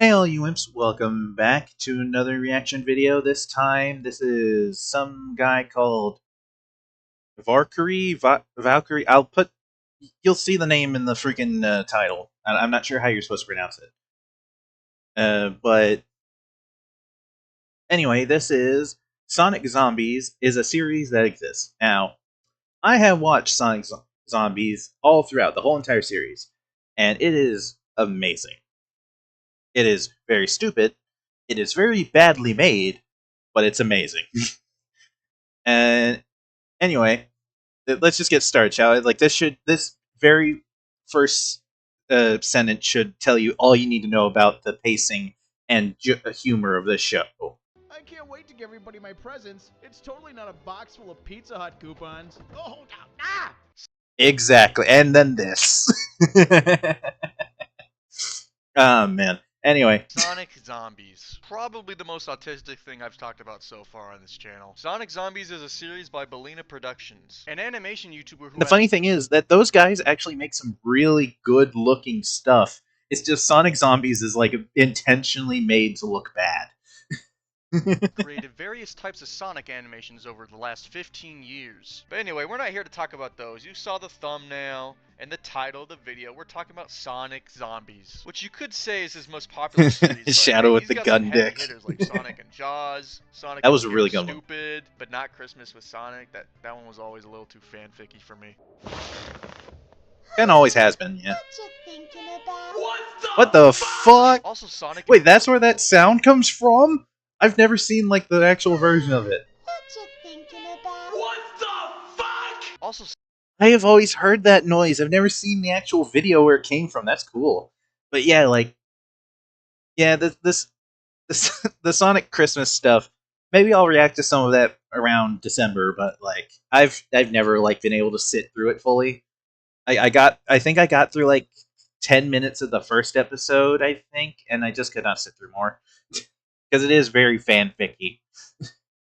Hey all you imps, welcome back to another reaction video. This time, this is some guy called Valkyrie. You'll see the name in the freaking title. I'm not sure how you're supposed to pronounce it. But anyway, this is Sonic Zombies is a series that exists. Now, I have watched Sonic Zombies all throughout, the whole entire series, and it is amazing. It is very stupid. It is very badly made, but it's amazing. And anyway, let's just get started, shall we? Like this very first sentence should tell you all you need to know about the pacing and humor of this show. I can't wait to give everybody my presents. It's totally not a box full of Pizza Hut coupons. Oh, no. Exactly, and then this. Oh man. Anyway. Sonic Zombies. Probably the most autistic thing I've talked about so far on this channel. Sonic Zombies is a series by Bellina Productions, an animation YouTuber who The funny thing is that those guys actually make some really good looking stuff. It's just Sonic Zombies is like intentionally made to look bad. created various types of Sonic animations over the last 15 years. But anyway, we're not here to talk about those. You saw the thumbnail and the title of the video. We're talking about Sonic Zombies, which you could say is his most popular series. Shadow with he's the got gun some heavy dick. hitters like Sonic and Jaws. Sonic That was a and really good one. Stupid, but not Christmas with Sonic. That one was always a little too fanficky for me. And always has been, yeah. What you thinking about? What the fuck? Also, Sonic. Wait, that's where that sound comes from? I've never seen like the actual version of it. What you thinking about? What the fuck? Also, I have always heard that noise. I've never seen the actual video where it came from. That's cool. But yeah, like, yeah, this the Sonic Christmas stuff. Maybe I'll react to some of that around December. But like, I've never like been able to sit through it fully. I think I got through like 10 minutes of the first episode, I think, and I just could not sit through more. Because it is very fanficky.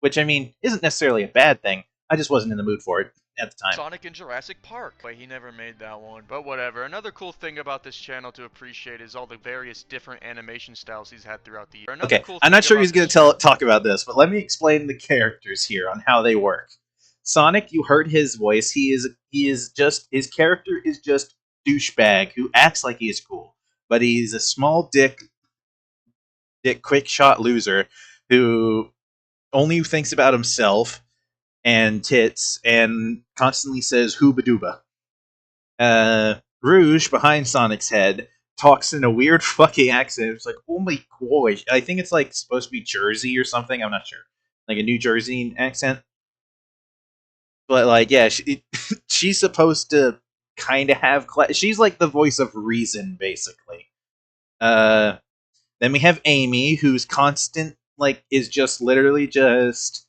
Which, I mean, isn't necessarily a bad thing. I just wasn't in the mood for it at the time. Sonic in Jurassic Park, but he never made that one. But whatever. Another cool thing about this channel to appreciate is all the various different animation styles he's had throughout the year. Okay, I'm not sure he's going to talk about this, but let me explain the characters here on how they work. Sonic, you heard his voice. His character is just douchebag who acts like he is cool, but he's a small dick quick shot loser who only thinks about himself and tits and constantly says hooba dooba. Rouge behind Sonic's head talks in a weird fucking accent. It's like, oh my gosh. I think it's like supposed to be Jersey or something. I'm not sure. Like a New Jersey accent. But like, yeah, she's supposed to kind of have she's like the voice of reason, basically. Then we have Amy, who's constant, like, is just literally just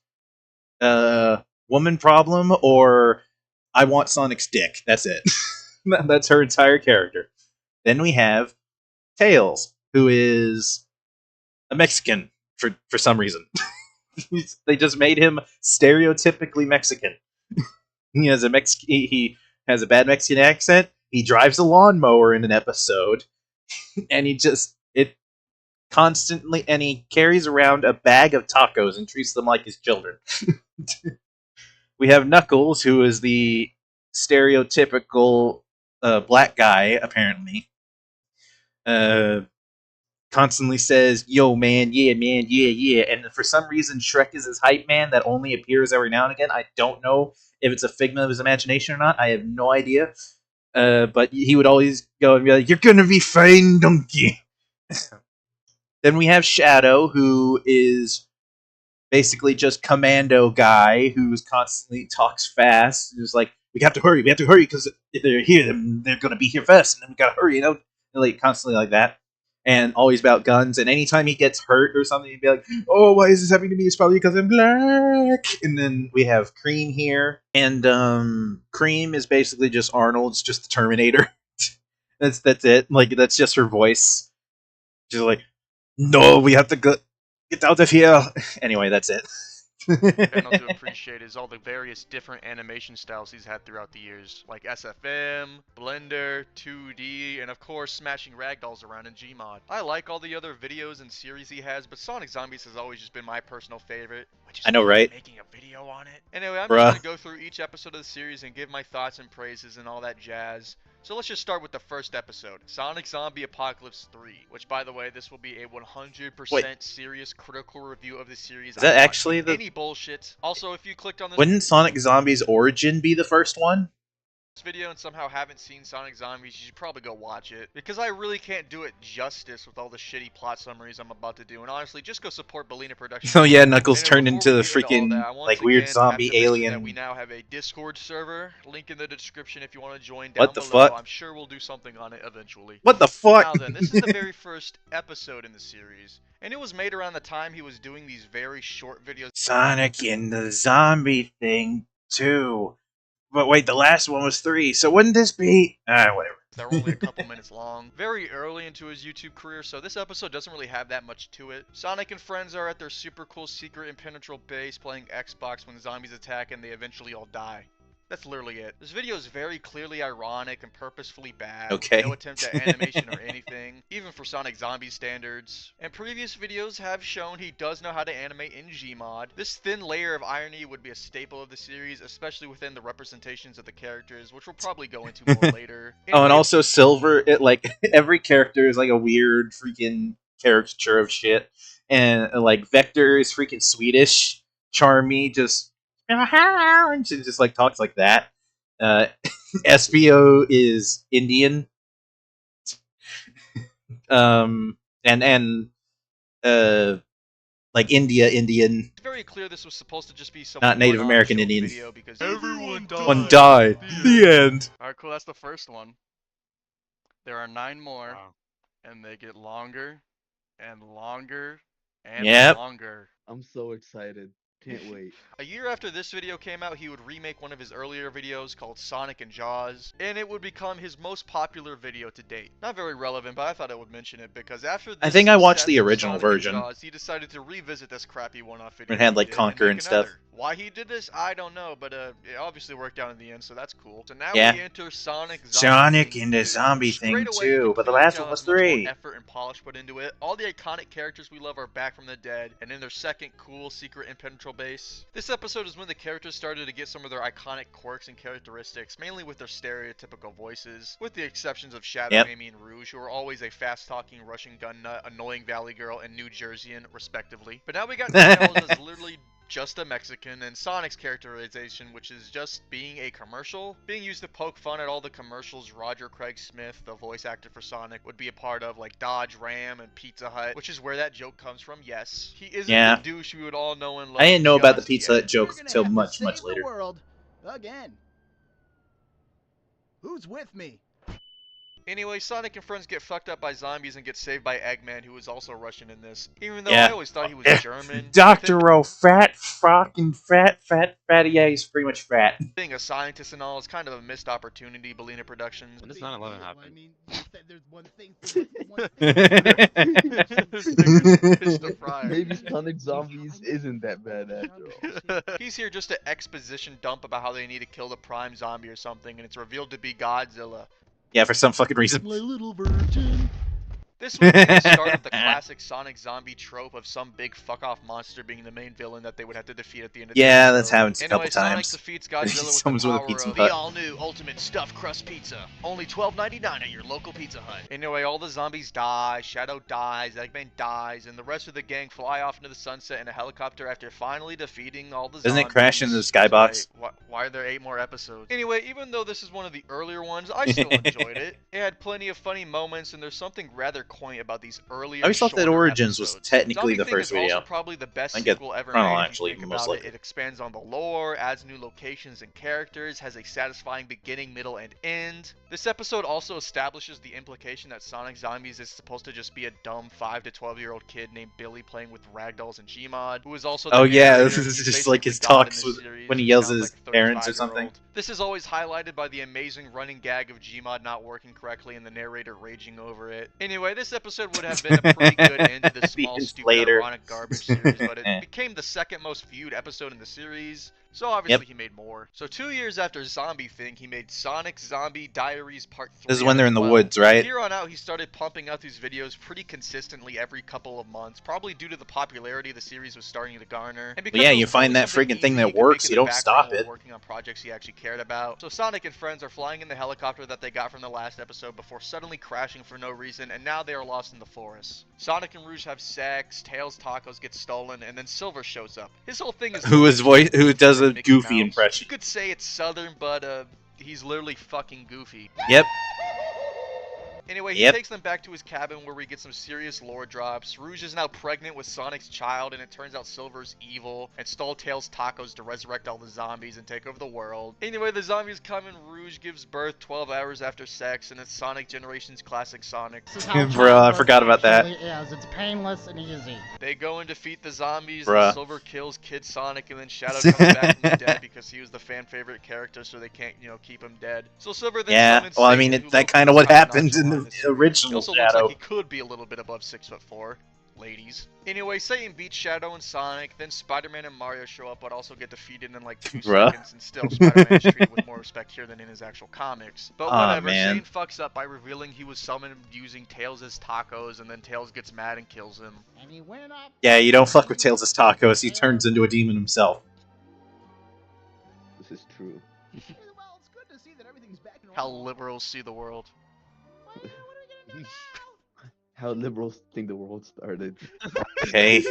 woman problem or I want Sonic's dick. That's it. That's her entire character. Then we have Tails, who is a Mexican for some reason. They just made him stereotypically Mexican. He has a bad Mexican accent. He drives a lawnmower in an episode, and he carries around a bag of tacos and treats them like his children. We have Knuckles, who is the stereotypical black guy, apparently. Constantly says, yo, man, yeah, yeah. And for some reason, Shrek is his hype man that only appears every now and again. I don't know if it's a figment of his imagination or not. I have no idea. But he would always go and be like, you're gonna be fine, donkey. Then we have Shadow, who is basically just commando guy who's constantly talks fast. Who's like, we have to hurry, because if they're here, then they're going to be here first, and then we got to hurry, you know? And like, constantly like that. And always about guns, and anytime he gets hurt or something, he'd be like, oh, why is this happening to me? It's probably because I'm black. And then we have Cream here, and Cream is basically just Arnold. It's just the Terminator. That's it. Like, that's just her voice. She's like, no, we have to get out of here. Anyway, that's it. channel to appreciate is all the various different animation styles he's had throughout the years, like SFM, Blender, 2D, and of course smashing ragdolls around in Gmod. I like all the other videos and series he has, but SonicZombies has always just been my personal favorite, which is I know, why I'm right? making a video on it. Anyway, I'm just Bruh. gonna go through each episode of the series and give my thoughts and praises and all that jazz. So let's just start with the first episode, Sonic Zombie Apocalypse 3, which, by the way, this will be a 100% Wait. serious critical review of the series. Is that I'm not actually saying the- any bullshit? Also, if you clicked on this Wouldn't Sonic Zombies Origin be the first one? video and somehow haven't seen Sonic Zombies, you should probably go watch it, because I really can't do it justice with all the shitty plot summaries I'm about to do, and honestly, just go support Belina Productions. Oh yeah, Knuckles Anyway, turned before into we the get into all freaking that, I once like weird again zombie have to mention alien. that we now have a Discord server, link in the description if you want to join down What the below. fuck? I'm sure we'll do something on it eventually. What the fuck? Now then, this is the very first episode in the series, and it was made around the time he was doing these very short videos. Sonic in the zombie thing 2. But wait, the last one was 3, so wouldn't this be... whatever. They're only a couple minutes long. Very early into his YouTube career, so this episode doesn't really have that much to it. Sonic and friends are at their super cool secret impenetrable base playing Xbox when zombies attack and they eventually all die. That's literally it. This video is very clearly ironic and purposefully bad. Okay. No attempt at animation or anything, even for Sonic Zombie standards. And previous videos have shown he does know how to animate in Gmod. This thin layer of irony would be a staple of the series, especially within the representations of the characters, which we'll probably go into more later. Oh, and Anyway, also Silver, it like every character is like a weird freaking caricature of shit. And like Vector is freaking Swedish. Charmy just and she just like talks like that. Espio is Indian. And like Indian. it's very clear this was supposed to just be some Not Native one-off American joke Indian. video because Everyone died. One died. The end. Alright, cool, that's the first one. There are 9 more, and they get longer, and longer, and Yep. longer. I'm so excited. Can't wait. A year after this video came out, he would remake one of his earlier videos called Sonic and Jaws, and it would become his most popular video to date. Not very relevant, but I thought I would mention it because after this I think I watched the success of original Sonic and version. Jaws, he decided to revisit this crappy one-off video. It had, he like, did Conquer make and stuff. another. Why he did this, I don't know, but it obviously worked out in the end, so that's cool. So now Yeah. we enter Sonic Sonic Zombie in the 2. zombie thing Straight away, you too, can but the clearly last tell one was how much more 3. effort and polish put into it. All the iconic characters we love are back from the dead, and in their second cool secret impenetrable base. This episode is when the characters started to get some of their iconic quirks and characteristics, mainly with their stereotypical voices, with the exceptions of Shadow, Yep. Amy, and Rouge, who are always a fast-talking Russian gun nut, annoying Valley Girl, and New Jerseyan, respectively. But now we got Tails as literally just a Mexican, and Sonic's characterization, which is just being a commercial, being used to poke fun at all the commercials Roger Craig Smith, the voice actor for Sonic, would be a part of, like Dodge Ram and Pizza Hut, which is where that joke comes from, yes. He isn't Yeah. the douche we would all know and love. I didn't know about the just Pizza yet. Hut joke We're gonna until have to much save later. the world again. Who's with me? Anyway, Sonic and friends get fucked up by zombies and get saved by Eggman, who is also Russian in this. Even though Yeah. I always thought he was German. Dr. O, fat, fatty, yeah, he's pretty much fat. Being a scientist and all is kind of a missed opportunity, Belina Productions. When does 9/11 I happen? mean, you said there's one thing. One thing. Fish to fry. Maybe Sonic Zombies isn't that bad after all. He's here just to exposition dump about how they need to kill the prime zombie or something, and it's revealed to be Godzilla. Yeah, for some fucking reason. My little virgin. This would be the start of the classic Sonic zombie trope of some big fuck-off monster being the main villain that they would have to defeat at the end of the Yeah, episode. that's happened a Anyway, couple Sonic times. defeats Godzilla with Someone's the with a power Pizza of Hut. the all-new ultimate stuffed crust pizza. Only $12.99 at your local Pizza Hut. Anyway, all the zombies die, Shadow dies, Eggman dies, and the rest of the gang fly off into the sunset in a helicopter after finally defeating all the Doesn't zombies. it crash into the skybox? Why are there 8 more episodes? Anyway, even though this is one of the earlier ones, I still enjoyed it. It had plenty of funny moments, and there's something rather quoint about these earlier. I always thought that shorter Origins was episodes. technically Zombie the Thing first is also video. probably the best I get sequel ever Chrono, made. If actually, you think most about likely. it expands on the lore, adds new locations and characters, has a satisfying beginning, middle, and end. This episode also establishes the implication that Sonic Zombies is supposed to just be a dumb 5 to 12-year-old kid named Billy playing with ragdolls and Gmod, who is also the Oh yeah, narrator. this is He's just like basically his God in talks this with, series. when he He yells at sounds his like a parents or something. 35-year-old. This is always highlighted by the amazing running gag of Gmod not working correctly and the narrator raging over it. Anyway, this episode would have been a pretty good end to this The small, stupid, inflator. ironic garbage series, but it became the second most viewed episode in the series. So obviously he made more. So 2 years after Zombie Thing, he made Sonic Zombie Diaries Part 3. This is when they're in the 12. woods, right? Here on out, he started pumping out these videos pretty consistently every couple of months, probably due to the popularity the series was starting to garner. And because Yeah, it was you find probably that something friggin' thing easy that he could make works, in you the don't stop background while it. working on projects he actually cared about. So Sonic and friends are flying in the helicopter that they got from the last episode before suddenly crashing for no reason, and now they are lost in the forest. Sonic and Rouge have sex, Tails' tacos get stolen, and then Silver shows up. His whole thing is Who does a Mickey Goofy Mouse. impression? You could say it's Southern, but he's literally fucking Goofy. Yep. Anyway, he Yep. takes them back to his cabin where we get some serious lore drops. Rouge is now pregnant with Sonic's child, and it turns out Silver's evil and stole Tails' tacos to resurrect all the zombies and take over the world. Anyway, the zombies come and Rouge gives birth 12 hours after sex, and it's Sonic Generations classic Sonic. This is how Bro, I childbirth forgot about that. actually is. It's painless and easy. They go and defeat the zombies, Bruh. and Silver kills Kid Sonic, and then Shadow comes back from the dead because he was the fan favorite character, so they can't, keep him dead. So Silver then Yeah, summons well, I Satan, mean, who that looks kind of what kinda happened in nonchalant the original He also Shadow. looks like he could be a little bit above 6'4", ladies. Anyway, Satan beats Shadow and Sonic, then Spider-Man and Mario show up but also get defeated in like 2 Bruh. seconds, and still Spider-Man is treated with more respect here than in his actual comics. But Aw, whatever, man. Satan fucks up by revealing he was summoned using Tails as tacos, and then Tails gets mad and kills him. And he went up. Yeah, you don't fuck with Tails' tacos. He turns into a demon himself. This is true. Well, it's good to see that everything's back in How normal. liberals see the world. Well, yeah, what are we gonna do now? How liberals think the world started. Okay.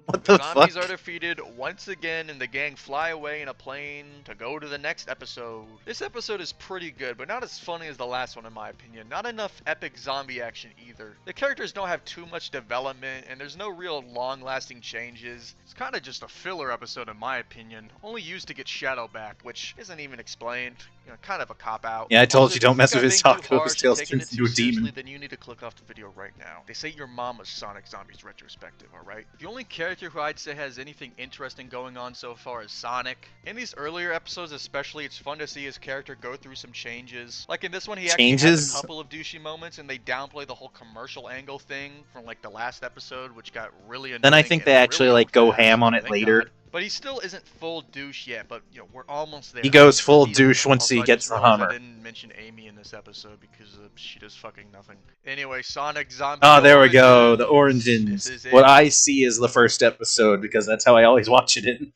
What the Zombies fuck? are defeated once again, and the gang fly away in a plane to go to the next episode. This episode is pretty good, but not as funny as the last one in my opinion. Not enough epic zombie action either. The characters don't have too much development, and there's no real long-lasting changes. It's kind of just a filler episode in my opinion, only used to get Shadow back, which isn't even explained. Kind of a cop-out. Yeah, I told Also, you, don't if mess think with his I'm being too tacos, harsh and Tails taking turns it into a too seriously, demon. then you need to click off the video right now. They say your mama's Sonic Zombies retrospective, alright? The only character who I'd say has anything interesting going on so far is Sonic. In these earlier episodes especially, it's fun to see his character go through some changes. Like in this one, he actually has Changes? a couple of douchey moments, and they downplay the whole commercial angle thing from like the last episode, which got really annoying. Then I think and they actually really like go fast. ham on it Thank later. God. But he still isn't full douche yet, but we're almost there. He goes full He's- douche once also, he I gets just the realized Hummer. I didn't mention Amy in this episode because she does fucking nothing. Anyway, Sonic Zombie. Oh, there we go. The Origins. Origins. This is What it. I see is the first episode because that's how I always watch it in.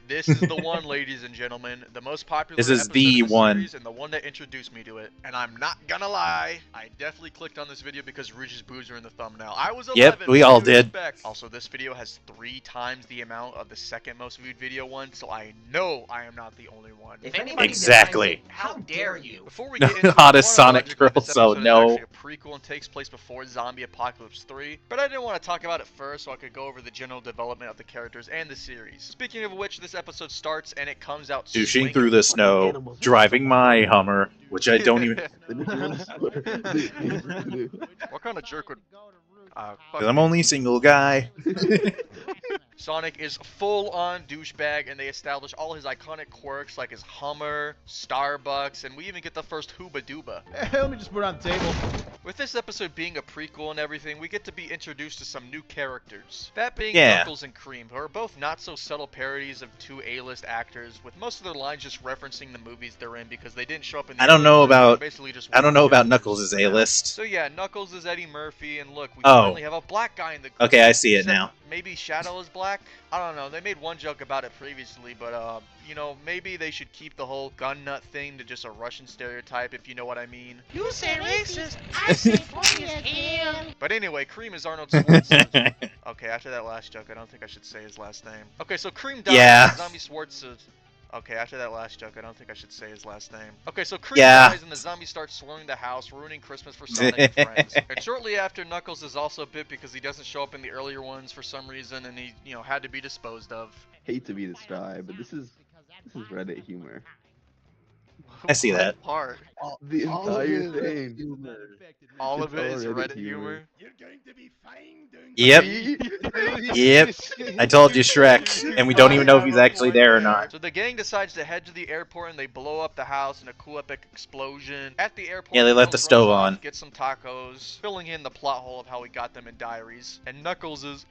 This is the one, ladies and gentlemen, the most popular This is episode the in the one. series and the one that introduced me to it. And I'm not gonna lie, I definitely clicked on this video because Rouge's boobs are in the thumbnail. I was 11. Yep, we all what do you did. expect? Also, this video has 3 times the amount of the second most viewed video one, so I know I am not the only one. If anybody Exactly. denies it, how dare you? Before we get into it, Hottest I wanna Sonic remind you that girl, this so episode is no. actually a prequel and takes place before Zombie Apocalypse 3, but I didn't want to talk about it first so I could go over the general development of the characters and the series. Speaking of which, this episode starts and it comes out Douching swinging. through the snow, driving my Hummer, which I don't even. What kind of jerk would... fuck Because I'm you. only a single guy. Sonic is full-on douchebag, and they establish all his iconic quirks like his Hummer, Starbucks, and we even get the first Hooba Dooba. Hey, let me just put it on the table. With this episode being a prequel and everything, we get to be introduced to some new characters. That being Yeah. Knuckles and Cream, who are both not-so-subtle parodies of 2 A-list actors, with most of their lines just referencing the movies they're in because they didn't show up in the I don't know earlier versions, about- they're basically just I don't know about characters. Knuckles' A-list. So yeah, Knuckles is Eddie Murphy, and look, we Oh. finally have a black guy in the group. Okay, I see it Except now. Maybe Shadow is black? I don't know, they made one joke about it previously, but maybe they should keep the whole gun nut thing to just a Russian stereotype, if you know what I mean. You say racist, I say funny as hell. But anyway, Cream is Arnold Schwarzenegger. Okay, after that last joke, I don't think I should say his last name. Okay, so Cream dies. Yeah. And Zombie Schwarzenegger. Okay, after that last joke, I don't think I should say his last name. Okay, so Cream Yeah. dies and the zombies start swarming the house, ruining Christmas for Sonic and friends. And shortly after, Knuckles is also bit because he doesn't show up in the earlier ones for some reason, and he, had to be disposed of. Hate to be this guy, but this is Reddit humor. I see What that. part? The entire thing. All of it It's is all Reddit Reddit humor. humor. Yep. See? Yep. I told you, Shrek, and we don't even know if he's actually there or not. So the gang decides to head to the airport and they blow up the house in a cool epic explosion. At the airport, Yeah, they left the Tails stove runs off, on. gets some tacos, filling in the plot hole of how he got them in diaries. And Knuckles is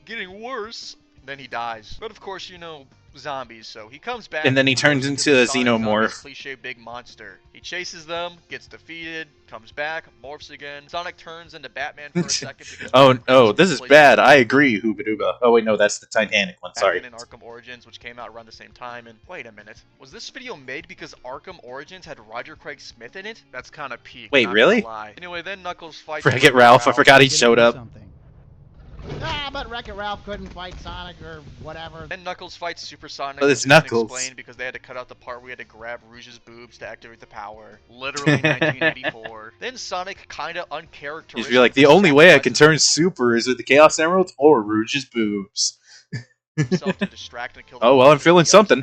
getting worse. Then he dies. But of course, you know, zombies, so he comes back And then he turns morphs into the a Sonic Zombies xenomorph. cliche big monster. He chases them, gets defeated, comes back, morphs again. Sonic turns into Batman for a second. Because Oh, this is bad. I agree, Hooba-Dooba. Oh, wait, no, that's the Titanic one. Sorry. Batman and Arkham Origins, which came out around the same time. And wait a minute, was this video made because Arkham Origins had Roger Craig Smith in it? That's kind of peak. Wait, not really? gonna lie. Anyway, then Knuckles fights. Wreck-It Ralph. I forgot he showed up. Something. Ah, but Wreck-It Ralph couldn't fight Sonic or whatever. Then Knuckles fights Super Sonic. Oh, it's which isn't Knuckles. explained because they had to cut out the part where we had to grab Rouge's boobs to activate the power. Literally 1984. Then Sonic kinda uncharacteristic. He'd be like, the only way I can turn super is with the Chaos Emeralds or Rouge's boobs. himself to distract and kill. Oh, well, I'm feeling something.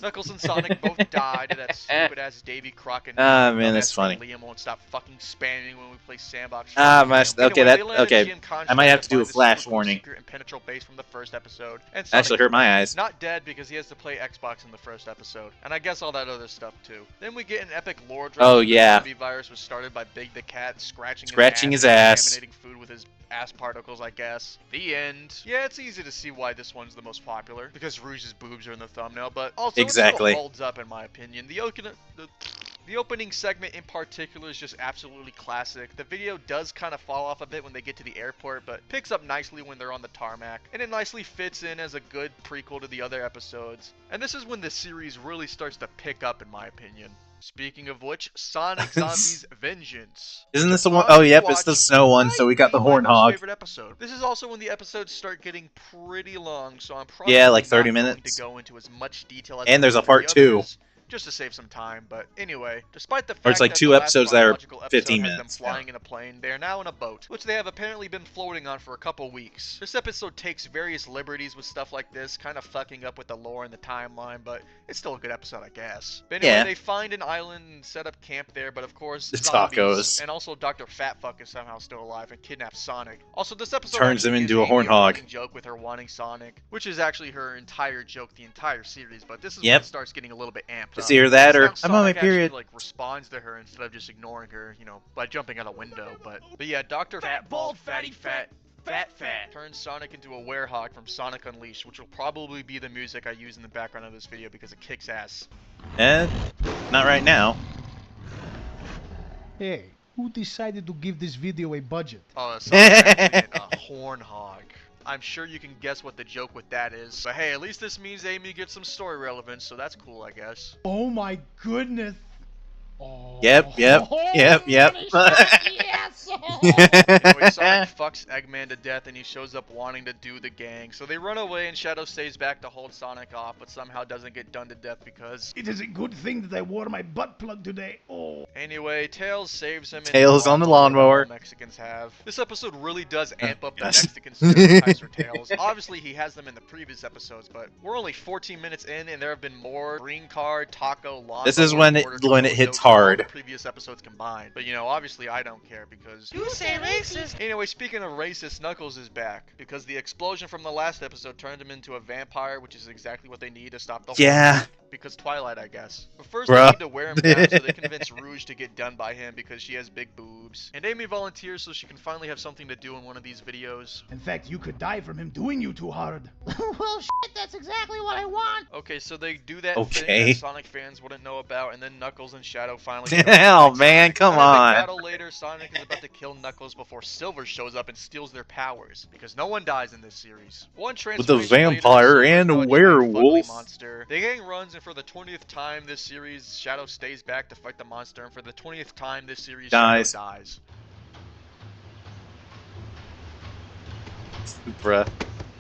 Knuckles and Sonic both died to that stupid ass Davy Crockett. Ah, man, that's funny. Liam won't stop fucking spamming when we play sandbox. Ah, Anyway, okay, they land at okay. Jim Con's I might have to do a find the flash super warning. secret and penetral base from the first episode. And Sonic Actually hurt my eyes. not dead because he has to play Xbox in the first episode, and I guess all that other stuff too. Then we get an epic lore drop. Oh, where the yeah. zombie virus was started by Big the Cat scratching His and ass. contaminating food with his ass particles, I guess. The end. Yeah, it's easy to see why this one's the most popular because Rouge's boobs are in the thumbnail, but also Exactly. it still holds up in my opinion. The opening segment in particular is just absolutely classic. The video does kind of fall off a bit when they get to the airport, but picks up nicely when they're on the tarmac, and it nicely fits in as a good prequel to the other episodes. And this is when the series really starts to pick up in my opinion. Speaking of which, Sonic Zombies Vengeance. Isn't this the one? Oh, yep, it's the snow one, so we got the Horn Hornhog. Favorite episode. This is also when the episodes start getting pretty long, so I'm probably Yeah, like 30 not going minutes. to go into as much detail as And there's a the part two. others, just to save some time. But anyway, despite the fact Or it's like that 2 the last episodes that are chronological episode 15 has minutes, them flying in a plane, they are now in a boat, which they have apparently been floating on for a couple weeks. This episode takes various liberties with stuff like this, kind of fucking up with the lore and the timeline, but it's still a good episode, I guess. But anyway, Yeah. they find an island and set up camp there, but of course, The zombies, tacos. and also Dr. Fatfuck is somehow still alive and kidnaps Sonic. Also, this episode Turns him actually into gives a Amy Hornhog. running joke with her wanting Sonic, which is actually her entire joke the entire series, but this is Yep. when it starts getting a little bit amped It's up. either that Now or I'm on my Sonic actually, period. like, responds to her instead of just ignoring her, you know, by jumping out a window. But yeah, Dr. Fat Bald Fatty Fat turns Sonic into a werehog from Sonic Unleashed, which will probably be the music I use in the background of this video because it kicks ass. Not right now. Hey, who decided to give this video a budget? Sonic actually hit a Hornhog. I'm sure you can guess what the joke with that is. But hey, at least this means Amy gets some story relevance, so that's cool, I guess. Oh my goodness. Oh. Yep. Yes! Anyway, Sonic fucks Eggman to death and he shows up wanting to do the gang. So they run away and Shadow stays back to hold Sonic off, but somehow doesn't get done to death because... It is a good thing that I wore my butt plug today. Oh. Anyway, Tails saves him. Tails on the lawnmower. Mexicans have. This episode really does amp up the Yes. Mexican stereotypes for Tails. Obviously, he has them in the previous episodes, but we're only 14 minutes in, and there have been more green card, taco, lawnmower, This is when it hits hard. Previous episodes combined, but you know, obviously, I don't care because. You say racist. Anyway, speaking of racist, Knuckles is back because the explosion from the last episode turned him into a vampire, which is exactly what they need to stop the. Yeah. Because Twilight, I guess. But first, Bruh. they need to wear him down so they convince Rouge to get done by him because she has big boobs. And Amy volunteers so she can finally have something to do in one of these videos. In fact, you could die from him doing you too hard. Well, shit, that's exactly what I want. Okay, so they do that Okay. thing that Sonic fans wouldn't know about, and then Knuckles and Shadow finally. Hell, man, come In a big on. battle later, Sonic is about to kill Knuckles before Silver shows up and steals their powers, because no one dies in this series. One transformation vampire later, and a Silver dodges werewolf. fugly monster. The gang runs, and for the 20th time this series, Shadow stays back to fight the monster, and for the 20th time this series, Dies. Shadow dies. Bruh.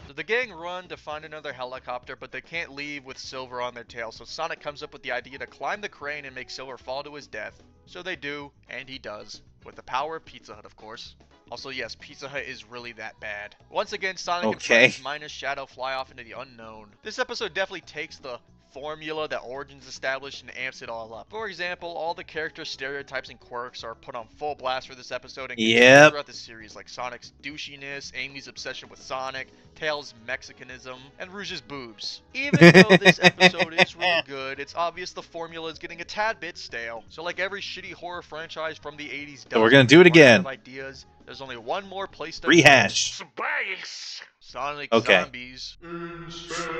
So the gang run to find another helicopter, but they can't leave with Silver on their tail, so Sonic comes up with the idea to climb the crane and make Silver fall to his death. So they do, and he does. With the power of Pizza Hut, of course. Also, yes, Pizza Hut is really that bad. Once again, Sonic and Okay. friends minus Shadow fly off into the unknown. This episode definitely takes the formula that Origins established and amps it all up. For example, all the character stereotypes and quirks are put on full blast for this episode and continue throughout the series, like Sonic's douchiness, Amy's obsession with Sonic, Tails' Mexicanism, and Rouge's boobs. Even though this episode is really good, it's obvious the formula is getting a tad bit stale. So like every shitty horror franchise from the 80s does, So we're gonna do it again. Ideas, there's only one more place to rehash. Space! Sonic Okay. Zombies.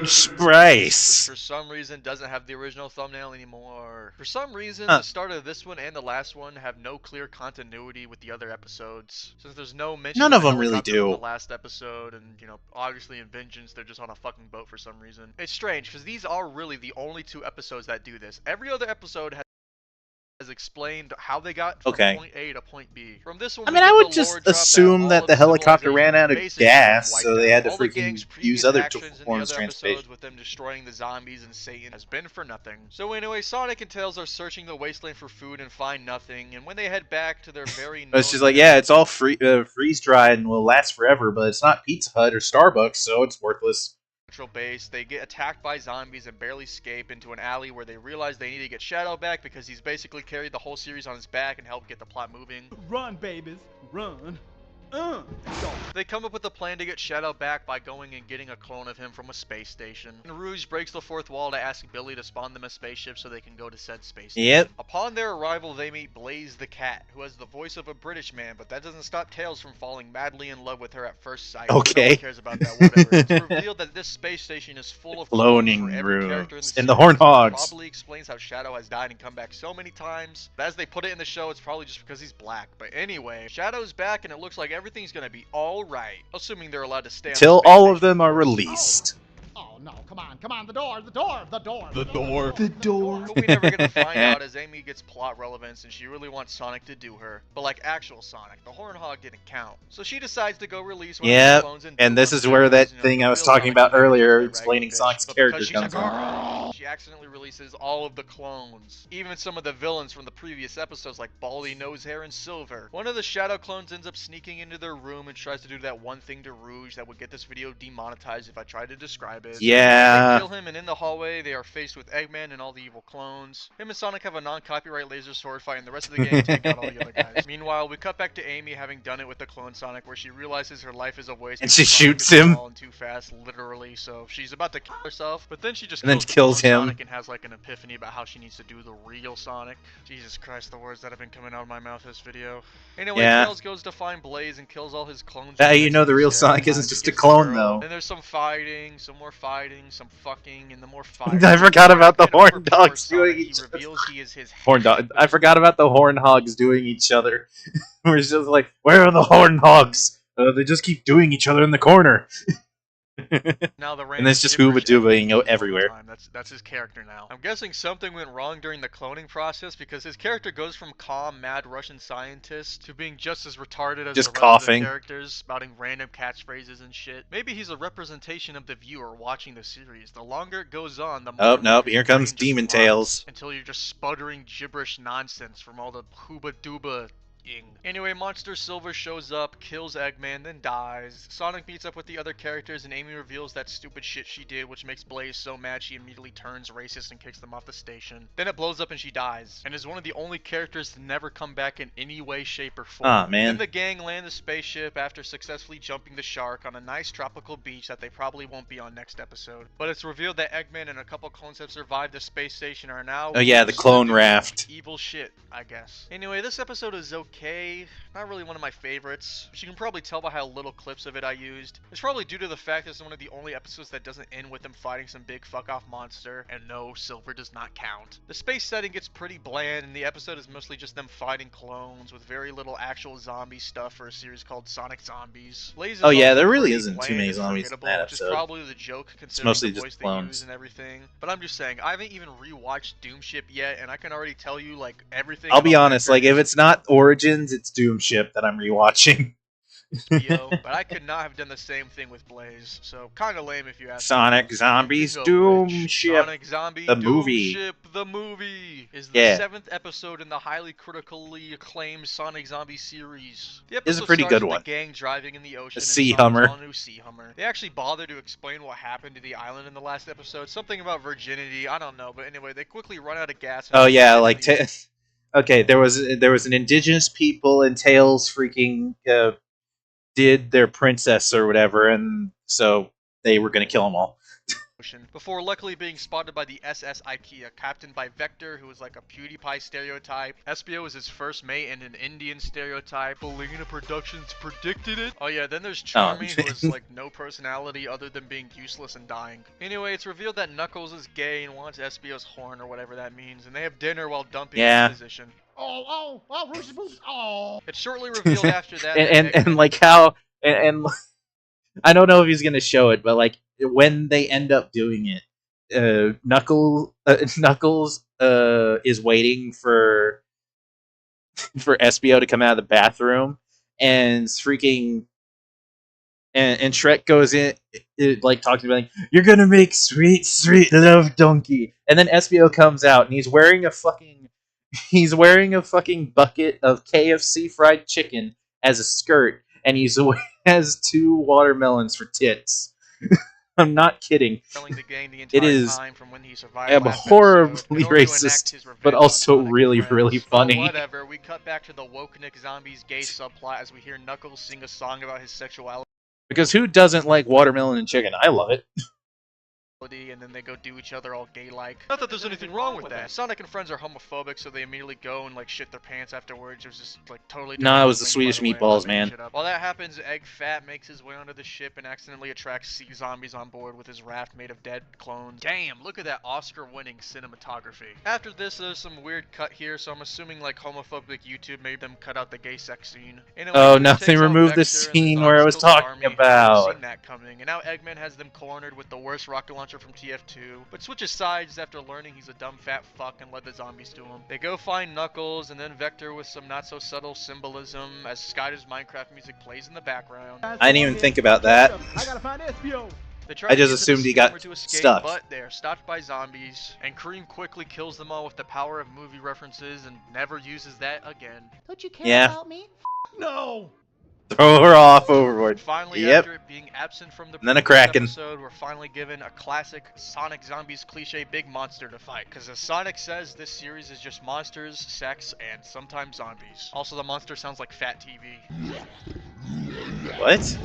Space. Which for some reason doesn't have the original thumbnail anymore. For some reason, the start of this one and the last one have no clear continuity with the other episodes. Since there's no mention None of them really helicopter do. from the last episode, and you know, obviously in Vengeance they're just on a fucking boat for some reason. It's strange because these are really the only two episodes that do this. Every other episode has explained how they got from point A to point B. From this one, I mean, I would just assume that the helicopter ran out of gas, so they had to freaking use other forms of transportation. With them destroying the zombies and Satan has been for nothing. So anyway, Sonic and Tails are searching the wasteland for food and find nothing, and when they head back to their very it's just like, yeah, it's all freeze-dried and will last forever, but it's not Pizza Hut or Starbucks, so it's worthless. Base, they get attacked by zombies and barely escape into an alley where they realize they need to get Shadow back because he's basically carried the whole series on his back and helped get the plot moving. Run, babies, run. They come up with a plan to get Shadow back by going and getting a clone of him from a space station. And Rouge breaks the fourth wall to ask Billy to spawn them a spaceship so they can go to said space station. Yep. Upon their arrival, they meet Blaze the cat, who has the voice of a British man, but that doesn't stop Tails from falling madly in love with her at first sight. Okay. No one cares about that, whatever. It's revealed that this space station is full of cloning rooms. And the Horn Hogs. Probably explains how Shadow has died and come back so many times. But as they put it in the show, it's probably just because he's black. But anyway, Shadow's back and it looks like everything's gonna be alright. Assuming they're allowed to stay until all of them are released. Oh no, come on, the door. But we never get to find out as Amy gets plot relevance and she really wants Sonic to do her. But like actual Sonic, the Horn Hog didn't count. So she decides to go release one of the clones and this is where that thing I was talking about earlier, explaining Sonic's character comes from. She accidentally releases all of the clones. Even some of the villains from the previous episodes like Baldy, Nosehair, and Silver. One of the Shadow clones ends up sneaking into their room and tries to do that one thing to Rouge that would get this video demonetized if I tried to describe it. Yeah. They kill him, and in the hallway they are faced with Eggman and all the evil clones. Him and Sonic have a non-copyright laser sword fight, and the rest of the gang take out all the other guys. Meanwhile, we cut back to Amy having done it with the clone Sonic, where she realizes her life is a waste. And she shoots him. Too fast, literally. So she's about to kill herself, but then she just kills him. Sonic and has like an epiphany about how she needs to do the real Sonic. Jesus Christ, the words that have been coming out of my mouth this video. Anyway, Tails goes to find Blaze and kills all his clones. You know the real Sonic isn't just a clone, though. Then there's some fighting, some more fighting, some fucking, and the more fighting. I forgot about the Horn Dogs doing each other. I forgot about the Horn Hogs doing each other. We're just like, where are the Horn Hogs? They just keep doing each other in the corner. Now the and that's just Vtuber everywhere. That's his character now. I'm guessing something went wrong during the cloning process because his character goes from calm, mad Russian scientist to being just as retarded as just the coughing. Rest of the characters, spouting random catchphrases and shit. Maybe he's a representation of the viewer watching the series. The longer it goes on, the more. Oh no! Here comes Demon Tails. Until you're just sputtering gibberish nonsense from all the hooba dooba. Anyway, Monster Silver shows up, kills Eggman, then dies. Sonic meets up with the other characters and Amy reveals that stupid shit she did, which makes Blaze so mad she immediately turns racist and kicks them off the station. Then it blows up and she dies, and is one of the only characters to never come back in any way, shape, or form. Aw, man. Then the gang land the spaceship after successfully jumping the shark on a nice tropical beach that they probably won't be on next episode. But it's revealed that Eggman and a couple clones have survived the space station and are now... Oh yeah, the clone raft. Evil shit, I guess. Anyway, this episode is okay. Not really one of my favorites, but you can probably tell by how little clips of it I used. It's probably due to the fact it's one of the only episodes that doesn't end with them fighting some big fuck-off monster, and no, Silver does not count. The space setting gets pretty bland, and the episode is mostly just them fighting clones, with very little actual zombie stuff for a series called SonicZombies. Oh yeah, there really isn't too many zombies in that episode. Which is probably the joke, considering it's mostly the voice just they clones. use and everything. But I'm just saying, I haven't even rewatched Doomship yet, and I can already tell you, like, everything. I'll be honest, like, if it's not Origins, it's Doomship that I'm rewatching. but I could not have done the same thing with Blaze, so kind of lame if you ask me. Sonic Zombies Speaking of Doom which, Ship. Sonic Zombie the Doom movie. Ship, the movie, is the Yeah. 7th episode in the highly critically acclaimed Sonic Zombie series. The It's a episode pretty starts good with one. the gang driving in the ocean A in sea Sonic's hummer. all-new sea hummer. They actually bother to explain what happened to the island in the last episode. Something about virginity, I don't know, but anyway, they quickly run out of gas. And Oh yeah, like the okay, there was an indigenous people and Tails freaking did their princess or whatever, and so they were gonna kill them all. ocean, before luckily being spotted by the SS Ikea, captained by Vector, who is like a PewDiePie stereotype. Espio is his first mate and an Indian stereotype. Belina Productions predicted it. Oh yeah, then there's Charmy, who has like no personality other than being useless and dying. Anyway, it's revealed that Knuckles is gay and wants Espio's horn or whatever that means, and they have dinner while dumping his position. Oh, Rouge's boobs. Oh. It's shortly revealed after that and like how and I don't know if he's gonna show it, but like when they end up doing it, Knuckles is waiting for Espio to come out of the bathroom, and freaking and Shrek goes in, like talking about like, you're gonna make sweet love, donkey, and then Espio comes out and he's wearing a fucking bucket of KFC fried chicken as a skirt, and he has 2 watermelons for tits. I'm not kidding. Telling the gang the entire It is time from when he survived horribly racist, but also really, really funny. Oh, whatever, we cut back to the Wokenik Zombies gay subplot as we hear Knuckles sing a song about his sexuality. Because who doesn't like watermelon and chicken? I love it. And then they go do each other all gay-like. Not that there's anything wrong with that. Sonic and friends are homophobic, so they immediately go and like shit their pants afterwards. It was just like totally. Nah, it was the Swedish meatballs, man. While that happens, Egg Fat makes his way onto the ship and accidentally attracts sea zombies on board with his raft made of dead clones. Damn, look at that Oscar-winning cinematography. After this, there's some weird cut here, so I'm assuming like homophobic YouTube made them cut out the gay sex scene. Anyway, oh, nothing removed the scene where I was talking about. Seen that coming, and now Eggman has them cornered with the worst rocket launcher from TF2, but switches sides after learning he's a dumb fat fuck and led the zombies to him. They go find Knuckles and then Vector with some not so subtle symbolism as Skyder's Minecraft music plays in the background. I didn't even think about that. I gotta find Espio. I just assumed he got stuck. But they're stopped by zombies, and Cream quickly kills them all with the power of movie references and never uses that again. Don't you care about me? No. Throw her off overboard. Finally, yep. After it being absent from the and then a Kraken episode, we're finally given a classic Sonic Zombies cliche big monster to fight. Because as Sonic says, this series is just monsters, sex, and sometimes zombies. Also, the monster sounds like Fat TV. What?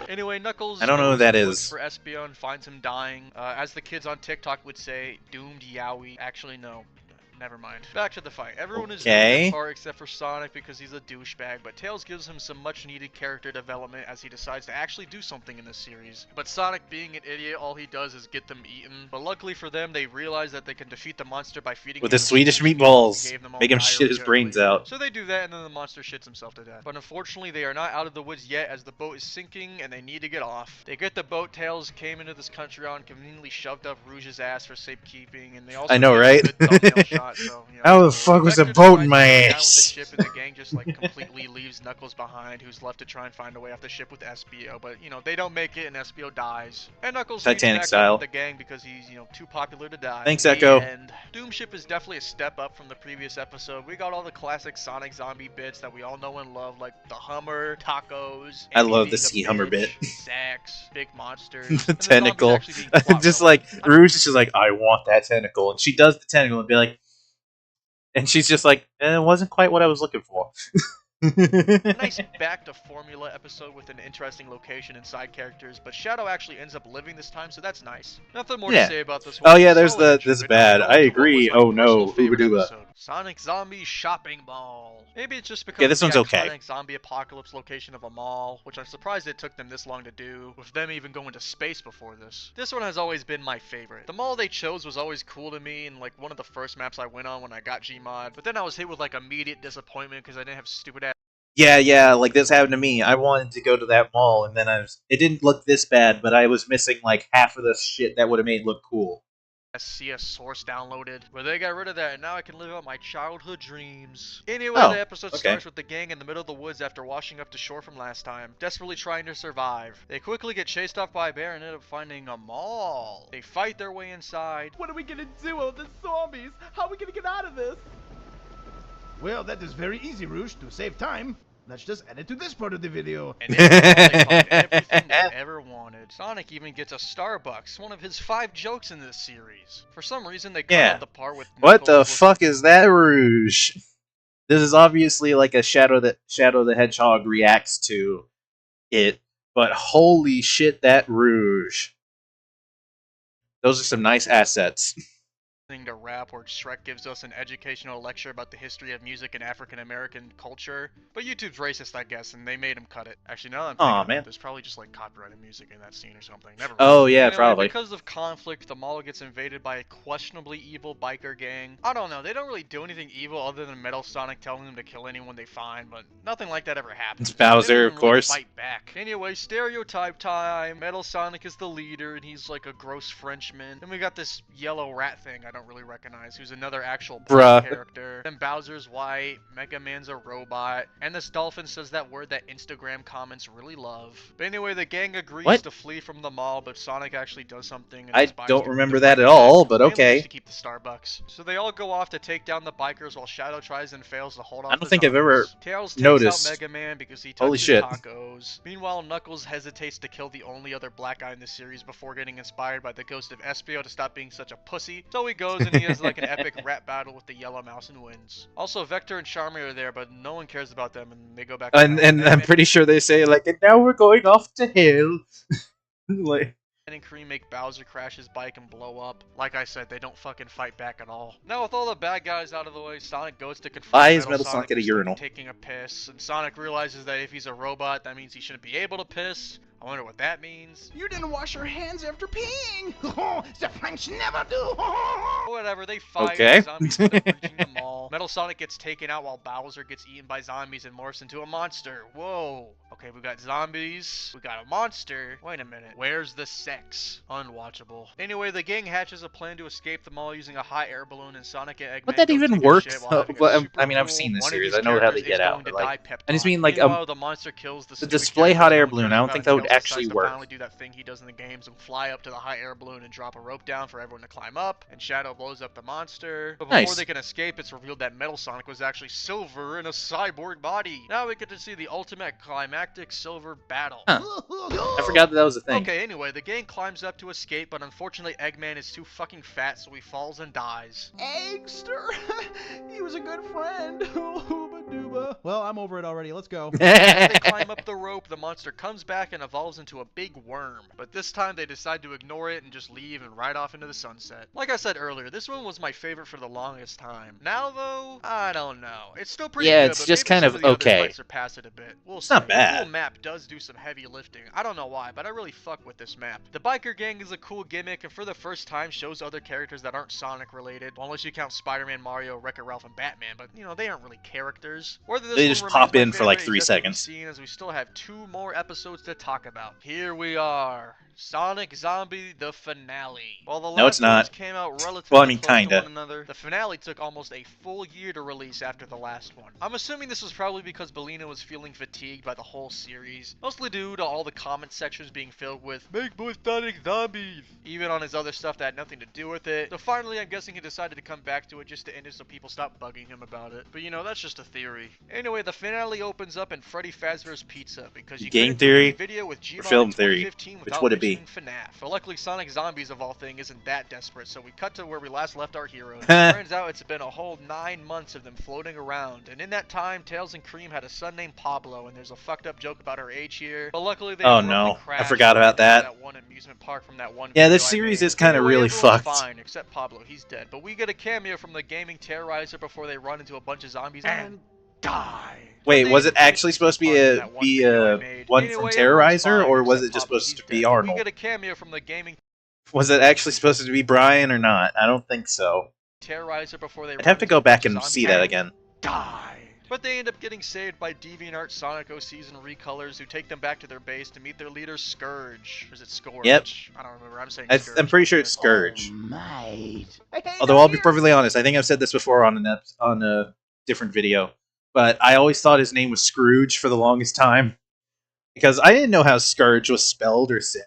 Anyway, Knuckles I don't know who that is. For Espio and finds him dying. As the kids on TikTok would say, doomed yowie. Actually, no. Never mind. Back to the fight. Everyone is doing their part except for Sonic because he's a douchebag, but Tails gives him some much needed character development as he decides to actually do something in this series. But Sonic, being an idiot, all he does is get them eaten. But luckily for them, they realize that they can defeat the monster by feeding with him the Swedish meatballs. Make him shit his brains out. So they do that, and then the monster shits himself to death. But unfortunately, they are not out of the woods yet as the boat is sinking and they need to get off. They get the boat. Tails came into this country on, conveniently shoved up Rouge's ass for safekeeping, and they also I know, right? Shot, so, you know, How the fuck was a boat in my ass? With the ship, and the gang just like completely leaves Knuckles behind, who's left to try and find a way off the ship with Espio. But you know they don't make it, and Espio dies. And Knuckles Titanic back style. Up with the gang because he's too popular to die. Thanks, Echo. And Doom Ship is definitely a step up from the previous episode. We got all the classic Sonic zombie bits that we all know and love, like the Hummer, tacos. I love the sea Hummer bit. Sex, big monsters, the tentacle. Just like Rouge is just like, I want that tentacle, and she does the tentacle and be like. And she's just like, it wasn't quite what I was looking for. Nice back to formula episode with an interesting location and side characters, but Shadow actually ends up living this time, so that's nice. Nothing more to say about this one. Oh yeah, there's this bad. I agree. Oh no, Uber Sonic Zombie Shopping Mall. Maybe it's just because this one's okay. Sonic Zombie Apocalypse location of a mall, which I'm surprised it took them this long to do, with them even going to space before this. This one has always been my favorite. The mall they chose was always cool to me, and like one of the first maps I went on when I got Gmod, but then I was hit with like immediate disappointment because I didn't have stupid ass. Yeah, like this happened to me. I wanted to go to that mall, and then it didn't look this bad, but I was missing like half of the shit that would have made it look cool. CS source downloaded, but they got rid of that and now I can live out my childhood dreams. Anyway, Oh, the episode okay. starts with the gang in the middle of the woods after washing up to shore from last time, desperately trying to survive. They quickly get chased off by a bear and end up finding a mall. They fight their way inside. What are we gonna do with the zombies? How are we gonna get out of this? Well, that is very easy, Rouge. To save time, let's just add it to this part of the video. And in the mall, they find everything they ever wanted. Sonic even gets a Starbucks, one of his 5 jokes in this series. For some reason, they cut Yeah. out the part with What the Knuckles with- fuck is that, Rouge? This is obviously like a Shadow the Hedgehog reacts to it, but holy shit, that Rouge. Those are some nice assets. to rap where Shrek gives us an educational lecture about the history of music and African American culture. But YouTube's racist, I guess, and they made him cut it. Actually, now that I'm thinking about man. it, there's probably just like copyrighted music in that scene or something. Never mind. Oh yeah, Anyway, probably. Because of conflict, the mall gets invaded by a questionably evil biker gang. I don't know, they don't really do anything evil other than Metal Sonic telling them to kill anyone they find, but nothing like that ever happens. It's Bowser, They don't of even really course. fight back. Anyway, stereotype time. Metal Sonic is the leader, and he's like a gross Frenchman. Then we got this yellow rat thing I don't really recognize, who's another actual black Bruh. character. Then Bowser's white, Mega Man's a robot, and this dolphin says that word that Instagram comments really love. But anyway, the gang agrees What? to flee from the mall, but Sonic actually does something. And I inspires don't them remember to that fight at back, all, but mainly okay. just to keep the Starbucks. So they all go off to take down the bikers while Shadow tries and fails to hold off I don't the think I've ever zombies. Tails takes noticed. out Mega Man because he Holy touches shit. tacos. Meanwhile, Knuckles hesitates to kill the only other black guy in the series before getting inspired by the ghost of Espio to stop being such a pussy. So he goes and he has like an epic rap battle with the yellow mouse and wins. Also, Vector and Charmy are there, but no one cares about them and they go back. And I'm pretty sure they say like, and now we're going off to hell. Like, And Cream make Bowser crash his bike and blow up. Like I said, they don't fucking fight back at all. Now with all the bad guys out of the way, Sonic goes to confront why is Metal Sonic at a who's, like, urinal? taking a piss, and Sonic realizes that if he's a robot, that means he shouldn't be able to piss. I wonder what that means. You didn't wash your hands after peeing! The French never do! Whatever, they fight. Okay. The zombies end up reaching the mall. Metal Sonic gets taken out while Bowser gets eaten by zombies and morphs into a monster. Whoa. Okay, we got zombies. We got a monster. Wait a minute. Where's the sex? Unwatchable. Anyway, the gang hatches a plan to escape the mall using a hot air balloon, and Sonic and Eggman Would that go even take a work, shit while though? having a Well, super I mean, I've cool seen this one of series. these I know how they characters get is out, going but, to like- die pep I just talk. mean, like, Meanwhile, the monster kills the to stupid display hot characters air and balloon, turns I don't around think and that would Tails actually decides to work. finally do that thing he does in the games and fly up to the hot air balloon and drop a rope down for everyone to climb up, and Shadow blows up the monster. But before Nice. they can escape, it's revealed that Metal Sonic was actually Silver in a cyborg body. Now we get to see the ultimate climactic Silver battle. Huh. I forgot that was a thing. Okay, anyway, the gang climbs up to escape, but unfortunately Eggman is too fucking fat, so he falls and dies. Eggster! He was a good friend! Hooba-dooba. Well, I'm over it already. Let's go. As they climb up the rope, the monster comes back and evolves into a big worm. But this time they decide to ignore it and just leave and ride off into the sunset. Like I said earlier, this one was my favorite for the longest time. Now though, I don't know. It's still pretty Yeah, good, it's but just maybe kind some of the other okay. fights surpass it a bit. We'll It's see. not The bad. whole map does do some heavy lifting. I don't know why, but I really fuck with this map. The biker gang is a cool gimmick, and for the first time shows other characters that aren't Sonic related. Well, unless you count Spider-Man, Mario, Wreck-It Ralph, and Batman, but you know, they aren't really characters. Whether this They one just remains pop my in for, like, favorite 3 is yet to be seconds. seen, as we still have 2 more episodes to talk about. Here we are. Sonic Zombie, the finale. While the No, it's last ones not. came out relatively Well, I mean, close to kinda. one another, the finale took almost a full year to release after the last one. I'm assuming this was probably because Bellina was feeling fatigued by the whole series, mostly due to all the comment sections being filled with "Make more Sonic Zombies," even on his other stuff that had nothing to do with it. So finally, I'm guessing he decided to come back to it just to end it so people stop bugging him about it. But you know, that's just a theory. Anyway, the finale opens up in Freddy Fazbear's Pizza because you Game couldn't do any theory video with or Gmod film in theory? 2015 Which without would it be? mentioning FNAF. But luckily, Sonic Zombies of all things isn't that desperate, so we cut to where we last left our heroes. Turns out it's been a whole 9 months of them floating around, and in that time, Tails and Cream had a son named Pablo, and there's a fucked up joke about her age here. But luckily, they Oh, abruptly no. I crashed forgot about into that. one amusement park from that one Yeah, video this I series made. is kinda Anyway, really everyone's fucked. fine, except Pablo. He's dead. But we get a cameo from the gaming terrorizer before they run into a bunch of zombies and die. Wait, But was they it actually supposed to be part in a that one video I made. one Anyway, from everyone's Terrorizer, fine, or was except it just Pablo. supposed He's to be dead. But Arnold? We get a cameo from the gaming Was it actually supposed to be Brian or not? I don't think so. terrorizer before they I'd have to run go into back a and bunch of see zombies that and again. died. But they end up getting saved by DeviantArt Sonic OCs and recolors who take them back to their base to meet their leader Scourge. Or is it Scourge? Yep. I don't remember. I'm saying I'm Scourge. pretty sure it's Scourge. Mate. Hey, Although I'll be perfectly honest, I think I've said this before on a different video, but I always thought his name was Scrooge for the longest time because I didn't know how Scourge was spelled or said.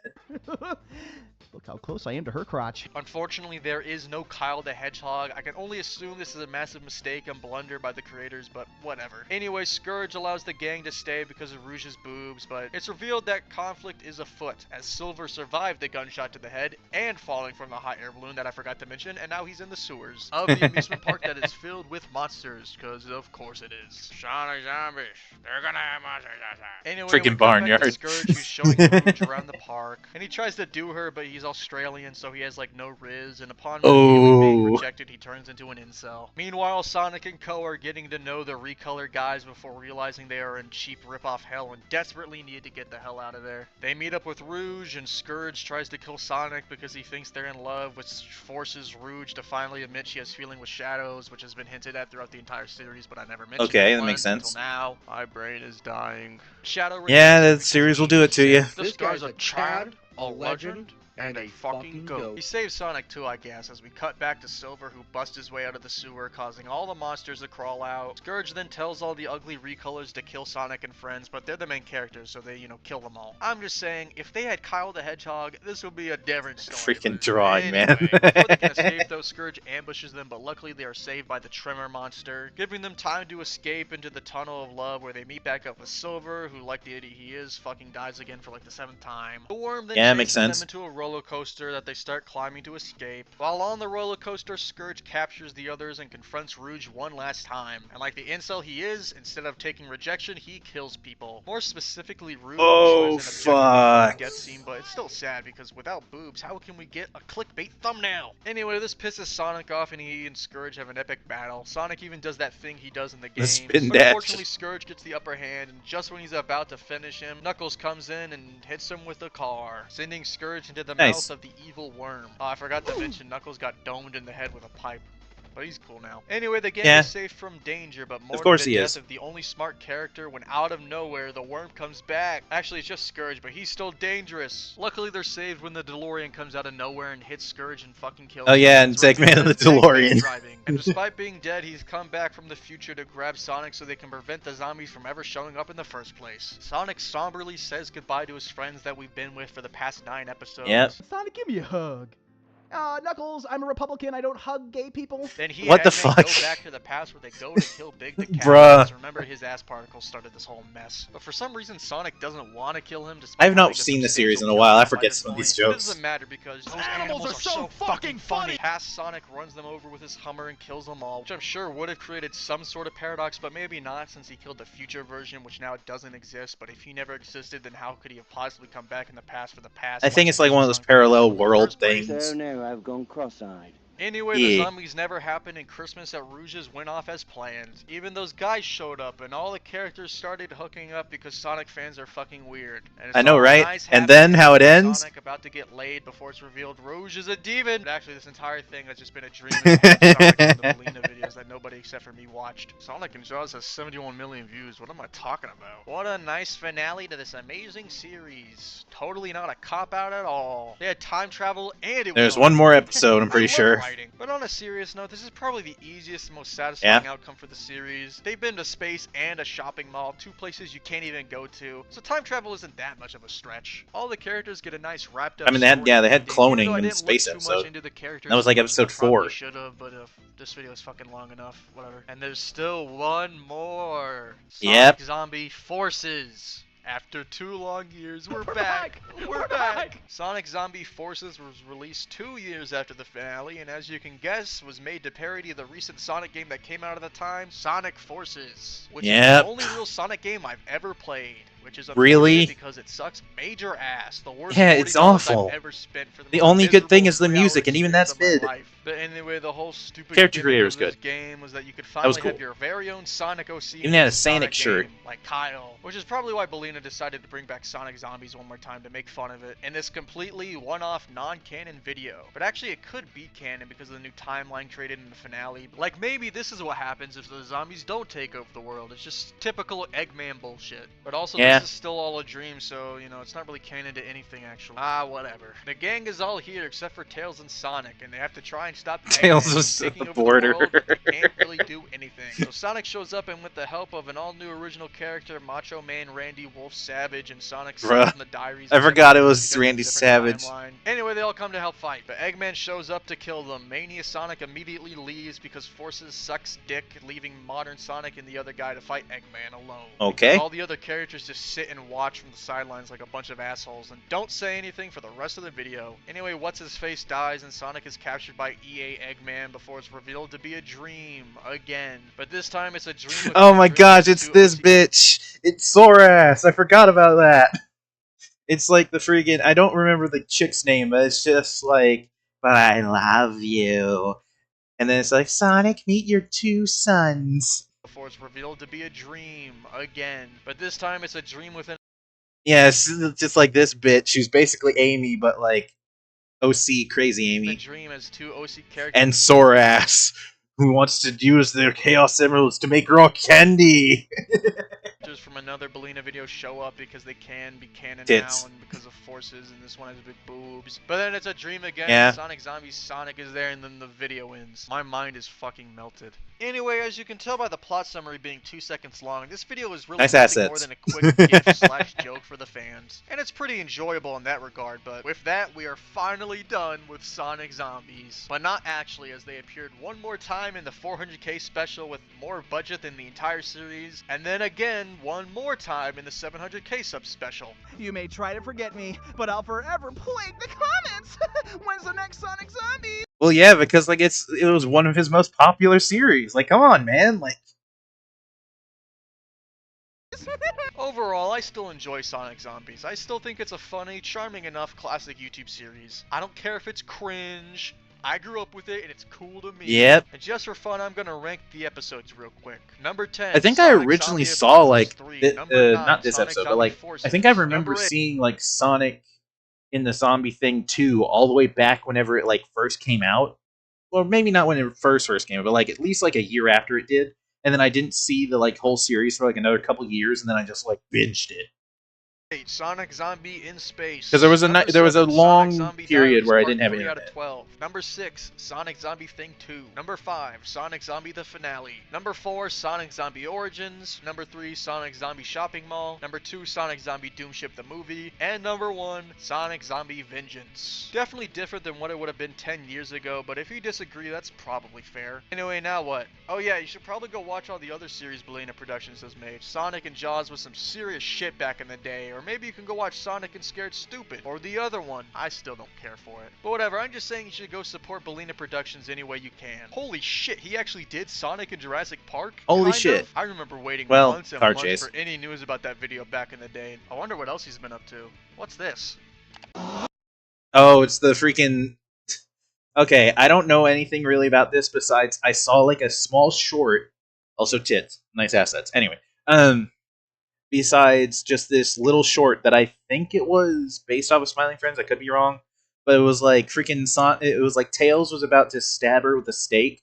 Look how close I am to her crotch. Unfortunately, there is no Kyle the Hedgehog. I can only assume this is a massive mistake and blunder by the creators, but whatever. Anyway, Scourge allows the gang to stay because of Rouge's boobs, but it's revealed that conflict is afoot, as Silver survived the gunshot to the head and falling from the hot air balloon that I forgot to mention, and now he's in the sewers of the amusement park that is filled with monsters, because of course it is. SonicZombies, they're gonna have monsters outside. Anyway, Freaking we come back to barnyard. Scourge, who's showing Rouge around the park, and he tries to do her, but he's Australian, so he has like no riz, and upon being rejected, he turns into an incel. Meanwhile, Sonic and Co are getting to know the recolor guys before realizing they are in cheap rip-off hell and desperately need to get the hell out of there. They meet up with Rouge, and Scourge tries to kill Sonic because he thinks they're in love, which forces Rouge to finally admit she has feeling with Shadows, which has been hinted at throughout the entire series, but I never mentioned Okay, that makes sense. until now. My brain is dying. Shadow Yeah, rejects him the series will do it to you. This guy's a child, a legend, and a fucking goat. He saves Sonic too, I guess, as we cut back to Silver, who busts his way out of the sewer, causing all the monsters to crawl out. Scourge then tells all the ugly recolors to kill Sonic and friends, but they're the main characters, so they, kill them all. I'm just saying, if they had Kyle the Hedgehog, this would be a different story. Freaking drawing, man. Before they can escape, though, Scourge ambushes them, but luckily they are saved by the Tremor monster, giving them time to escape into the Tunnel of Love, where they meet back up with Silver, who, like the idiot he is, fucking dies again for like the 7th time. The worm then Yeah, makes chases sense. them into a roller coaster that they start climbing to escape. While on the roller coaster, Scourge captures the others and confronts Rouge one last time. And like the incel he is, instead of taking rejection, he kills people. More specifically, Rouge, Oh, who is an objective fuck. death scene, but it's still sad because without boobs, how can we get a clickbait thumbnail? Anyway, this pisses Sonic off, and he and Scourge have an epic battle. Sonic even does that thing he does in the game. The spin But dash. unfortunately, Scourge gets the upper hand, and just when he's about to finish him, Knuckles comes in and hits him with a car, sending Scourge into the Nice. mouth of the evil worm. Oh, I forgot to mention Knuckles got domed in the head with a pipe. But he's cool now. Anyway, the gang is safe from danger, but more Of course to the he death is. of the only smart character when out of nowhere the worm comes back. Actually, it's just Scourge, but he's still dangerous. Luckily, they're saved when the DeLorean comes out of nowhere and hits Scourge and fucking kills him. Oh yeah, and That's right, Eggman and the because Eggman DeLorean. driving. And despite being dead, he's come back from the future to grab Sonic so they can prevent the zombies from ever showing up in the first place. Sonic somberly says goodbye to his friends that we've been with for the past 9 episodes. Yep. Sonic, give me a hug. Knuckles, I'm a Republican. I don't hug gay people. Then he What and the Eggman fuck? go back to the past where they go to kill Big the cat. Bruh. because Remember, his ass particles started this whole mess. But for some reason, Sonic doesn't want to kill him. I have not seen the series in a while. I forget some of these It jokes. doesn't matter because those animals are so fucking funny. Past Sonic runs them over with his Hummer and kills them all, which I'm sure would have created some sort of paradox, but maybe not since he killed the future version, which now doesn't exist. But if he never existed, then how could he have possibly come back in the past for the past? I think it's like one of those Sonic parallel in the world first place? things. So now I've gone cross-eyed. Anyway, the Yeah. zombies never happened, and Christmas at Rouge's went off as planned. Even those guys showed up, and all the characters started hooking up because Sonic fans are fucking weird. And it's I know, all right? nice, And happy then how it ending, ends? Sonic about to get laid before it's revealed Rouge is a demon. But actually, this entire thing has just been a dream of Sonic from the Melina videos that nobody except for me watched. Sonic and Jaws has 71 million views. What am I talking about? What a nice finale to this amazing series. Totally not a cop-out at all. They had time travel, and it There's was one more episode, I'm pretty I love sure. writing. But on a serious note, this is probably the easiest and most satisfying outcome for the series. They've been to space and a shopping mall, 2 places you can't even go to. So time travel isn't that much of a stretch. All the characters get a nice wrapped up I mean, they had- story yeah, they had ending, cloning even though I in the didn't space look too episode. much into the characters That was like as much as I episode probably 4. should have, but this video is fucking long enough. Whatever. And there's still one more. Yep. Sonic Zombie Forces. After 2 long years, we're back! We're back! Sonic Zombie Forces was released 2 years after the finale, and as you can guess, was made to parody the recent Sonic game that came out at the time, Sonic Forces, which is Yep. the only real Sonic game I've ever played. which is Really? unfortunate because it sucks major ass. The worst Yeah, $40 it's awful. I've ever spent for the The most only good thing miserable is the 3-hour music, and even that's experience of mid. my life. But anyway, the whole stupid Character gimmick creator of was this good. game was that you could That was finally cool. have your very own Sonic OC Even in had a a Sonic shirt. game, like Kyle, which is probably why Belina decided to bring back Sonic Zombies one more time to make fun of it in this completely one-off non-canon video. But actually it could be canon because of the new timeline created in the finale. Like maybe this is what happens if the zombies don't take over the world. It's just typical Eggman bullshit. But also Yeah. this is still all a dream, so you know it's not really canon to anything actually. Ah, whatever. The gang is all here except for Tails and Sonic, and they have to try and stop Tails Eggman was from at taking the over border. the world, but they can't really do anything. So Sonic shows up, and with the help of an all-new original character, Macho Man Randy Wolf Savage, and Sonic Bruh. from the diaries. I forgot it was because it's a Randy different Savage. timeline. Anyway, they all come to help fight, but Eggman shows up to kill them. Mania Sonic immediately leaves because Forces sucks dick, leaving modern Sonic and the other guy to fight Eggman alone. Okay. Because all the other characters just sit and watch from the sidelines like a bunch of assholes and don't say anything for the rest of the video. Anyway, What's-His-Face dies and Sonic is captured by EA Eggman before it's revealed to be a dream again. But this time it's a dream within Oh a my dream gosh, with it's two this OC bitch. It's Sorass. I forgot about that. It's like the freaking, I don't remember the chick's name, but it's just like, but I love you. And then it's like, Sonic, meet your two sons. before it's revealed to be a dream again. But this time it's a dream within Yeah, it's just like this bitch who's basically Amy, but like OC crazy a Amy. dream as two OC characters. And Sorass, who wants to use their Chaos Emeralds to make raw candy. From another Belina video show up because they can be canon Tits. now and because of Forces, and this one has big boobs. But then it's a dream again. Yeah. Sonic Zombies Sonic is there, and then the video ends. My mind is fucking melted. Anyway, as you can tell by the plot summary being 2 seconds long, this video is really Nice nothing more assets. than a quick gif/joke for the fans. And it's pretty enjoyable in that regard, but with that, we are finally done with Sonic Zombies. But not actually, as they appeared one more time in the 400k special with more budget than the entire series, and then again one more time in the 700k sub special. You may try to forget me, but I'll forever plague the comments. When's the next Sonic Zombie? Well, yeah, because like it was one of his most popular series. Like, come on, man. Like, Overall, I still enjoy Sonic Zombies. I still think it's a funny, charming enough classic YouTube series. I don't care if it's cringe. I grew up with it and it's cool to me. Yep. And just for fun, I'm gonna rank the episodes real quick. Number 10. I think I Sonic originally Zombie saw Apocalypse like 3. Number 9, not this Sonic episode, but Zombie like Forces. I think I remember Number 8, seeing like Sonic in the zombie thing too, all the way back whenever it like first came out. Well, maybe not when it first came out, but like at least like a year after it did. And then I didn't see the like whole series for like another couple years, and then I just like binged it. Sonic Zombie in Space. 'Cause there was a Number there was a 7, long Sonic Zombie period Diaries where I Part didn't have 3 out internet. of 12. Number 6, Sonic Zombie Thing 2. Number 5, Sonic Zombie The Finale. Number 4, Sonic Zombie Origins. Number 3, Sonic Zombie Shopping Mall. Number 2, Sonic Zombie Doomship the Movie. And number 1, Sonic Zombie Vengeance. Definitely different than what it would have been 10 years ago, but if you disagree, that's probably fair. Anyway, now what? Oh yeah, you should probably go watch all the other series Belina Productions has made. Sonic and Jaws was some serious shit back in the day, or maybe you can go watch Sonic and Scared Stupid, or the other one. I still don't care for it. But whatever, I'm just saying you should go support Belina Productions any way you can. Holy shit, he actually did Sonic in Jurassic Park? Holy Kind shit. of? I remember waiting Well, months and car months chase. for any news about that video back in the day. I wonder what else he's been up to. What's this? Oh, it's the freaking. Okay, I don't know anything really about this besides I saw like a small short, also tits, nice assets. Anyway, besides just this little short that I think it was based off of Smiling Friends, I could be wrong, but it was like freaking it was like Tails was about to stab her with a stake,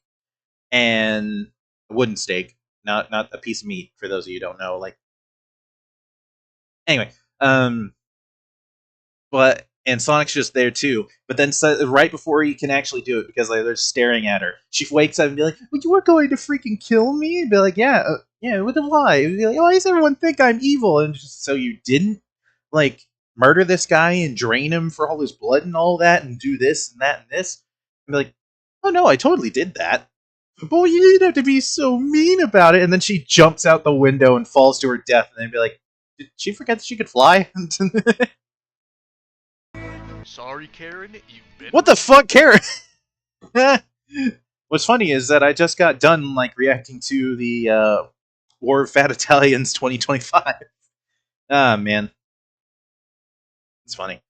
and a wooden stake, not a piece of meat. For those of you who don't know, like anyway, but. And Sonic's just there too, but then right before he can actually do it, because like they're staring at her, she wakes up and be like, "Well, you were going to freaking kill me?" And be like, "Yeah, yeah, with a lie." And be like, "Why does everyone think I'm evil?" And just, so you didn't like murder this guy and drain him for all his blood and all that, and do this and that and this, and be like, "Oh no, I totally did that." Boy, you didn't have to be so mean about it. And then she jumps out the window and falls to her death, and then be like, "Did she forget that she could fly?" Sorry, Karen, you've been... What the fuck, Karen? What's funny is that I just got done like reacting to the War of Fat Italians 2025. Ah, man. It's funny.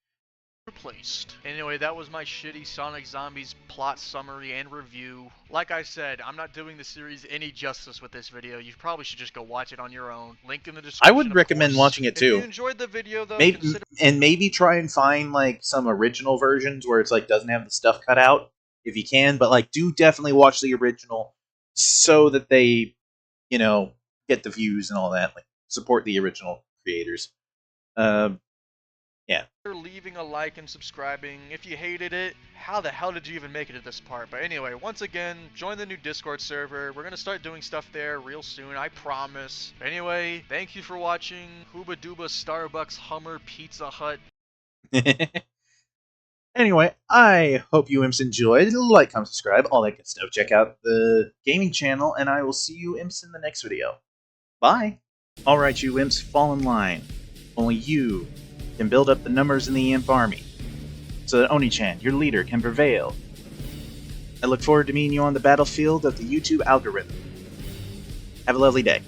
Replaced. Anyway, that was my shitty Sonic Zombies plot summary and review. Like I said, I'm not doing the series any justice with this video. You probably should just go watch it on your own. Link in the description. I would recommend watching it If you too. enjoyed the video, though, Maybe try and find like some original versions where it's like doesn't have the stuff cut out if you can, but like do definitely watch the original so that they, you know, get the views and all that. Like support the original creators. Yeah. Leaving a like and subscribing. If you hated it, how the hell did you even make it to this part? But anyway, once again, join the new Discord server. We're gonna start doing stuff there real soon, I promise. Anyway, thank you for watching. Hooba Dooba, Starbucks, Hummer, Pizza Hut. Anyway, I hope you imps enjoyed. Like, comment, subscribe, all that good stuff. Check out the gaming channel, and I will see you imps in the next video. Bye! Alright, you imps, fall in line. Only you can build up the numbers in the imp army, so that Oni-Chan, your leader, can prevail. I look forward to meeting you on the battlefield of the YouTube algorithm. Have a lovely day.